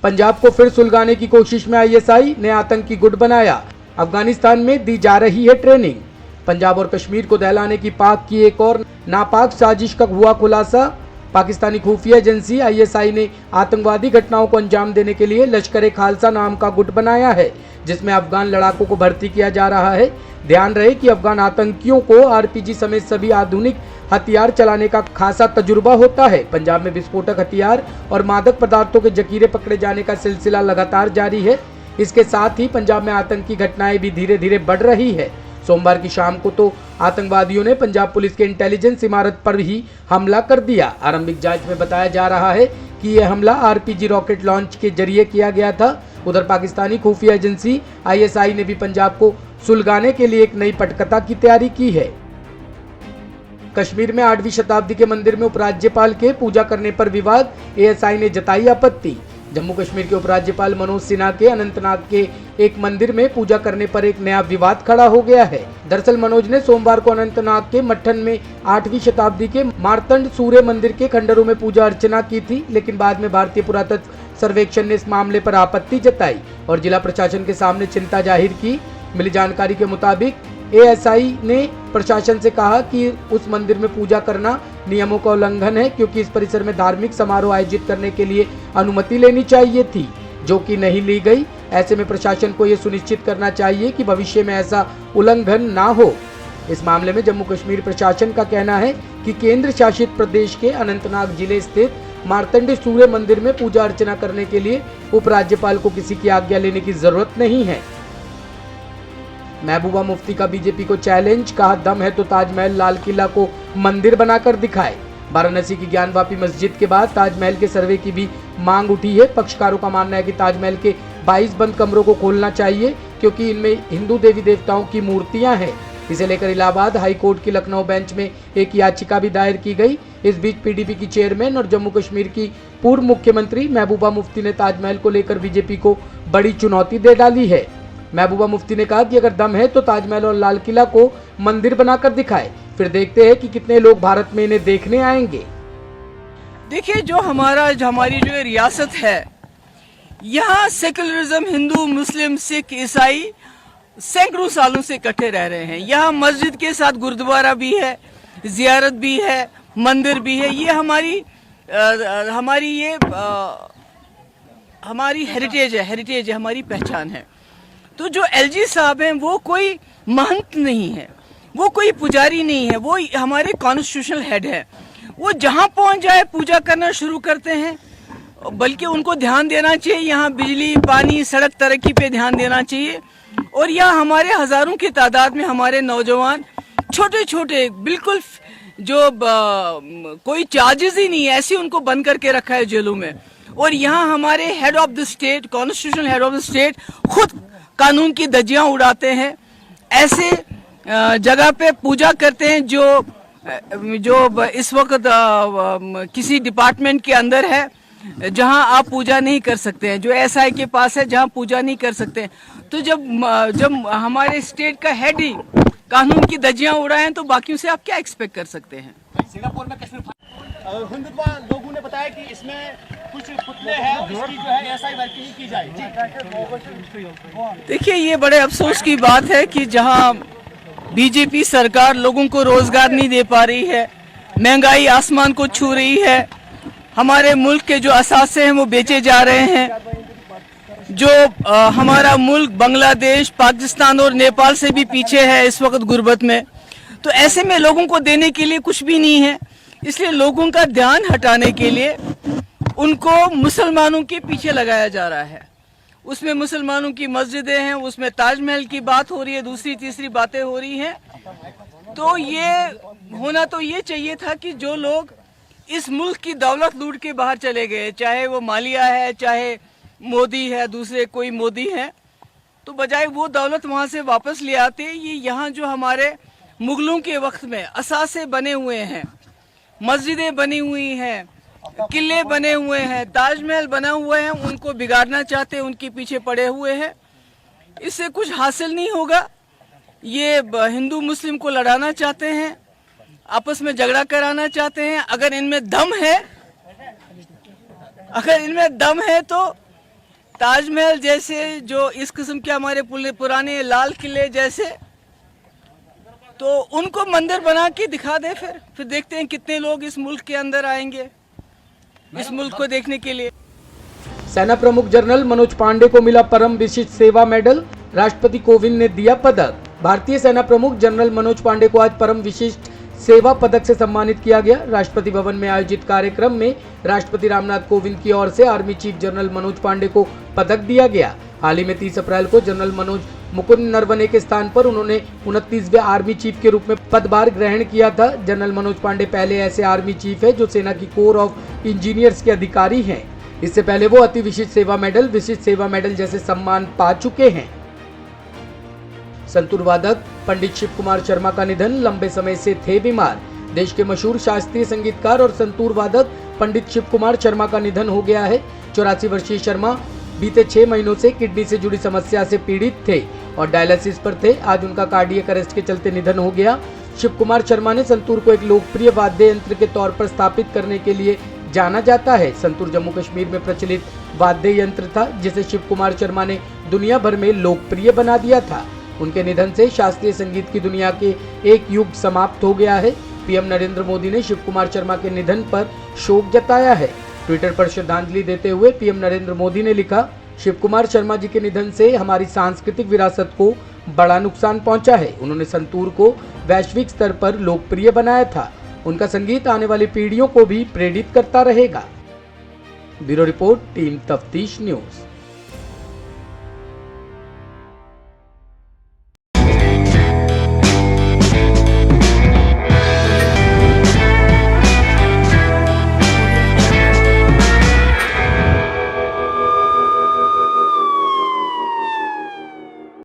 पंजाब को फिर सुलगाने की कोशिश में आईएसआई ने आतंकी गुट बनाया। अफगानिस्तान में दी जा रही है ट्रेनिंग। पंजाब और कश्मीर को दहलाने की पाक की एक और नापाक साजिश का हुआ खुलासा। पाकिस्तानी खुफिया एजेंसी आईएसआई ने आतंकवादी घटनाओं को अंजाम देने के लिए लश्कर-ए-खालसा नाम का गुट बनाया है, जिसमें अफगान लड़ाकों को भर्ती किया जा रहा है। ध्यान रहे कि अफगान आतंकियों को आरपीजी समेत सभी आधुनिक हथियार चलाने का खासा तजुर्बा होता है। पंजाब में विस्फोटक हथियार और मादक पदार्थों के जखीरे पकड़े जाने का सिलसिला लगातार जारी है। इसके साथ ही पंजाब में आतंकी घटनाएं भी धीरे धीरे बढ़ रही है। सोमवार की शाम को तो आतंकवादियों ने पंजाब पुलिस के इंटेलिजेंस इमारत पर ही हमला कर दिया। आरंभिक जांच में बताया जा रहा है कि यह हमला आरपीजी रॉकेट लॉन्च के जरिए किया गया था। उधर पाकिस्तानी खुफिया एजेंसी आईएसआई ने भी पंजाब को सुलगाने के लिए एक नई पटकथा की तैयारी की है। कश्मीर में 8वीं शताब्दी के मंदिर में उपराज्यपाल के पूजा करने पर विवाद, एएसआई ने जताई आपत्ति। जम्मू कश्मीर के उपराज्यपाल मनोज सिन्हा के अनंतनाग के एक मंदिर में पूजा करने पर एक नया विवाद खड़ा हो गया है। दरअसल मनोज ने सोमवार को अनंतनाग के मट्ठन में 8वीं शताब्दी के मार्तंड सूर्य मंदिर के खंडरों में पूजा अर्चना की थी, लेकिन बाद में भारतीय पुरातत्व सर्वेक्षण ने इस मामले पर आपत्ति जताई और जिला प्रशासन के सामने चिंता जाहिर की। मिली जानकारी के मुताबिक एएसआई ने प्रशासन से कहा कि उस मंदिर में पूजा करना नियमों का उल्लंघन है, क्योंकि इस परिसर में धार्मिक समारोह आयोजित करने के लिए अनुमति लेनी चाहिए थी, जो कि नहीं ली गई। ऐसे में प्रशासन को यह सुनिश्चित करना चाहिए कि भविष्य में ऐसा उल्लंघन ना हो। इस मामले में जम्मू कश्मीर प्रशासन का कहना है कि केंद्र शासित प्रदेश के अनंतनाग जिले स्थित मार्तंड सूर्य मंदिर में पूजा अर्चना करने के लिए उपराज्यपाल को किसी की आज्ञा लेने की जरूरत नहीं है। महबूबा मुफ्ती का बीजेपी को चैलेंज, कहा दम है तो ताजमहल लाल किला को मंदिर बनाकर दिखाए। वाराणसी की ज्ञानवापी मस्जिद के बाद ताजमहल के सर्वे की भी मांग उठी है। पक्षकारों का मानना है कि ताजमहल के 22 बंद कमरों को खोलना चाहिए, क्योंकि इनमें हिंदू देवी देवताओं की मूर्तियां हैं। इसे लेकर इलाहाबाद हाई कोर्ट की लखनऊ बेंच में एक याचिका भी दायर की गई। इस बीच पीडीपी की चेयरमैन और जम्मू कश्मीर की पूर्व मुख्यमंत्री महबूबा मुफ्ती ने ताजमहल को लेकर बीजेपी को बड़ी चुनौती दे डाली है। महबूबा मुफ्ती ने कहा कि अगर दम है तो ताजमहल और लाल किला को मंदिर बनाकर दिखाए, फिर देखते हैं कि कितने लोग भारत में इन्हें देखने आएंगे। देखिए, हमारी जो रियासत है, यहाँ सेकुलरिज्म, हिंदू, मुस्लिम, सिख, ईसाई सैकड़ों सालों से इकट्ठे रह रहे हैं। यहाँ मस्जिद के साथ गुरुद्वारा भी है, जियारत भी है, मंदिर भी है। ये हमारी हेरिटेज है, हमारी पहचान है। तो जो एलजी साहब हैं वो कोई महंत नहीं है, वो कोई पुजारी नहीं है, वो हमारे कॉन्स्टिट्यूशनल हेड है। वो जहां पहुंच जाए पूजा करना शुरू करते हैं। बल्कि उनको ध्यान देना चाहिए, यहाँ बिजली, पानी, सड़क तरक्की पे ध्यान देना चाहिए। और यहाँ हमारे हजारों की तादाद में हमारे नौजवान छोटे छोटे बिल्कुल जो कोई चार्जेस ही नहीं है, ऐसे उनको बंद करके रखा है जेलों में। और यहाँ हमारे head of the state, constitutional head of the state खुद कानून की धज्जियां उड़ाते हैं, ऐसे जगह पे पूजा करते हैं जो इस वक्त किसी डिपार्टमेंट के अंदर है, जहां आप पूजा नहीं कर सकते हैं, जो एसआई के पास है जहां पूजा नहीं कर सकते हैं। तो जब हमारे स्टेट का हेड ही कानून की धज्जियां उड़ाएं तो बाकियों से आप क्या एक्सपेक्ट कर सकते हैं। सिंगापुर में कश्मीर हिंदुत्व लोगों ने बताया कि इसमें कुछ पुतले हैं, इसकी जो है एसआई वर्किंग की जाए। देखिए, ये बड़े अफसोस की बात है कि जहां बीजेपी सरकार लोगों को रोजगार नहीं दे पा रही है, महंगाई आसमान को छू रही है, हमारे मुल्क के जो असासे हैं वो बेचे जा रहे हैं, जो हमारा मुल्क बांग्लादेश, पाकिस्तान और नेपाल से भी पीछे है इस वक्त गुर्बत में। तो ऐसे में लोगों को देने के लिए कुछ भी नहीं है, इसलिए लोगों का ध्यान हटाने के लिए उनको मुसलमानों के पीछे लगाया जा रहा है। उसमें मुसलमानों की मस्जिदें हैं, उसमें ताजमहल की बात हो रही है, दूसरी तीसरी बातें हो रही हैं। तो ये होना तो ये चाहिए था कि जो लोग इस मुल्क की दौलत लूट के बाहर चले गए, चाहे वो मालिया है, चाहे मोदी है, दूसरे कोई मोदी हैं, तो बजाय वो दौलत वहां से वापस ले आते। ये यहाँ जो हमारे मुगलों के वक्त में असासे बने हुए हैं, मस्जिदें बनी हुई हैं, किले बने हुए हैं, ताजमहल बना हुआ है, उनको बिगाड़ना चाहते हैं, उनके पीछे पड़े हुए हैं। इससे कुछ हासिल नहीं होगा। ये हिंदू मुस्लिम को लड़ाना चाहते हैं, आपस में झगड़ा कराना चाहते हैं। अगर इनमें दम है तो ताजमहल जैसे, जो इस किस्म के हमारे पुराने लाल किले जैसे, तो उनको मंदिर बना के दिखा दे। फिर देखते हैं कितने लोग इस मुल्क के अंदर आएंगे इस मुल्क को देखने के लिए। सेना प्रमुख जनरल मनोज पांडे को मिला परम विशिष्ट सेवा मेडल, राष्ट्रपति कोविंद ने दिया पदक। भारतीय सेना प्रमुख जनरल मनोज पांडे को आज परम विशिष्ट सेवा पदक से सम्मानित किया गया। राष्ट्रपति भवन में आयोजित कार्यक्रम में राष्ट्रपति रामनाथ कोविंद की ओर से army chief general Manoj Pande को पदक दिया गया। हाल ही में 30 अप्रैल को जनरल मनोज मुकुंद नरवणे के स्थान पर उन्होंने 29वें आर्मी चीफ के रूप में पदभार ग्रहण किया था। जनरल मनोज पांडे पहले ऐसे आर्मी चीफ है जो सेना की कोर ऑफ इंजीनियर्स के अधिकारी हैं। इससे पहले वो अति विशिष्ट सेवा मेडल, विशिष्ट सेवा मेडल जैसे सम्मान पा चुके हैं। संतूर वादक पंडित शिव कुमार शर्मा का निधन, लंबे समय से थे बीमार। देश के मशहूर शास्त्रीय संगीतकार और संतूर वादक पंडित शिव कुमार शर्मा का निधन हो गया है। 84 वर्षीय शर्मा बीते 6 महीनों से किडनी से जुड़ी समस्या से पीड़ित थे और डायलिसिस पर थे। आज उनका कार्डियक अरेस्ट के चलते निधन हो गया। शिव कुमार शर्मा ने संतूर को एक लोकप्रिय वाद्य यंत्र के तौर पर स्थापित करने के लिए जाना जाता है। संतूर जम्मू कश्मीर में प्रचलित वाद्य यंत्र था जिसे शिव कुमार शर्मा ने दुनिया भर में लोकप्रिय बना दिया था। उनके निधन से शास्त्रीय संगीत की दुनिया के एक युग समाप्त हो गया है। पीएम नरेंद्र मोदी ने शिव कुमार शर्मा के निधन पर शोक जताया है। ट्विटर पर श्रद्धांजलि देते हुए पीएम नरेंद्र मोदी ने लिखा, शिव कुमार शर्मा जी के निधन से हमारी सांस्कृतिक विरासत को बड़ा नुकसान पहुंचा है। उन्होंने संतूर को वैश्विक स्तर पर लोकप्रिय बनाया था। उनका संगीत आने वाली पीढ़ियों को भी प्रेरित करता रहेगा। ब्यूरो रिपोर्ट, टीम तफ्तीश न्यूज।